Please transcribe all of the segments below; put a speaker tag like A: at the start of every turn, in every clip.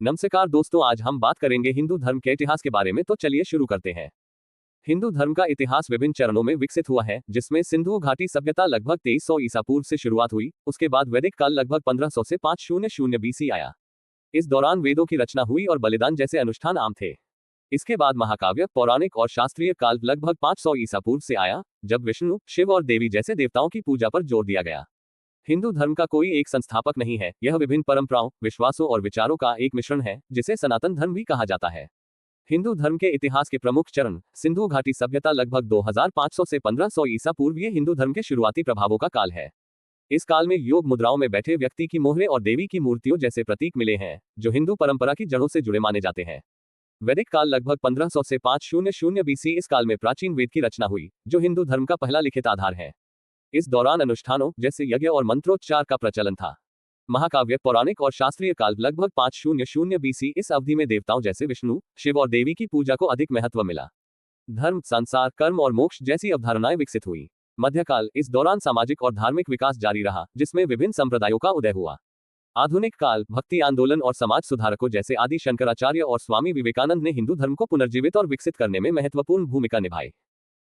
A: नमस्कार दोस्तों, आज हम बात करेंगे हिंदू धर्म के इतिहास के बारे में। तो चलिए शुरू करते हैं। हिंदू धर्म का इतिहास विभिन्न चरणों में विकसित हुआ है, जिसमें सिंधु घाटी सभ्यता लगभग 2300 ईसा पूर्व से शुरुआत हुई। उसके बाद वैदिक काल लगभग 1500 से 500 बीसी आया। इस दौरान वेदों की रचना हुई और बलिदान जैसे अनुष्ठान आम थे। इसके बाद महाकाव्य, पौराणिक और शास्त्रीय काल लगभग 500 ईसा पूर्व से आया, जब विष्णु, शिव और देवी जैसे देवताओं की पूजा पर जोर दिया गया। हिंदू धर्म का कोई एक संस्थापक नहीं है, यह विभिन्न परंपराओं, विश्वासों और विचारों का एक मिश्रण है, जिसे सनातन धर्म भी कहा जाता है। हिंदू धर्म के इतिहास के प्रमुख चरण। सिंधु घाटी सभ्यता लगभग 2500 से 1500 ईसा पूर्व। ये हिंदू धर्म के शुरुआती प्रभावों का काल है। इस काल में योग मुद्राओं में बैठे व्यक्ति की मोहरें और देवी की मूर्तियों जैसे प्रतीक मिले हैं, जो हिंदू परंपरा की जड़ों से जुड़े माने जाते हैं। वैदिक काल लगभग 1500 से 500 बीसी। इस काल में प्राचीन वेद की रचना हुई, जो हिंदू धर्म का पहला लिखित आधार है। इस दौरान अनुष्ठानों जैसे यज्ञ और मंत्रोच्चार का प्रचलन था। महाकाव्य, पौराणिक और शास्त्रीय काल लगभग 500 बीसी। इस अवधि में देवताओं जैसे विष्णु, शिव और देवी की पूजा को अधिक महत्व मिला। धर्म, संसार, कर्म और मोक्ष जैसी अवधारणाएं विकसित हुई। मध्यकाल, इस दौरान सामाजिक और धार्मिक विकास जारी रहा, जिसमें विभिन्न संप्रदायों का उदय हुआ। आधुनिक काल, भक्ति आंदोलन और समाज सुधारकों जैसे आदि शंकराचार्य और स्वामी विवेकानंद ने हिंदू धर्म को पुनर्जीवित और विकसित करने में महत्वपूर्ण भूमिका निभाई।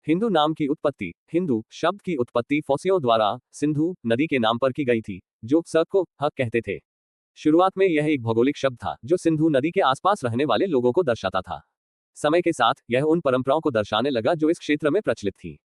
A: हिंदू नाम की उत्पत्ति। हिंदू शब्द की उत्पत्ति फौसियों द्वारा सिंधु नदी के नाम पर की गई थी, जो स को ह कहते थे। शुरुआत में यह एक भौगोलिक शब्द था, जो सिंधु नदी के आसपास रहने वाले लोगों को दर्शाता था। समय के साथ यह उन परंपराओं को दर्शाने लगा जो इस क्षेत्र में प्रचलित थी।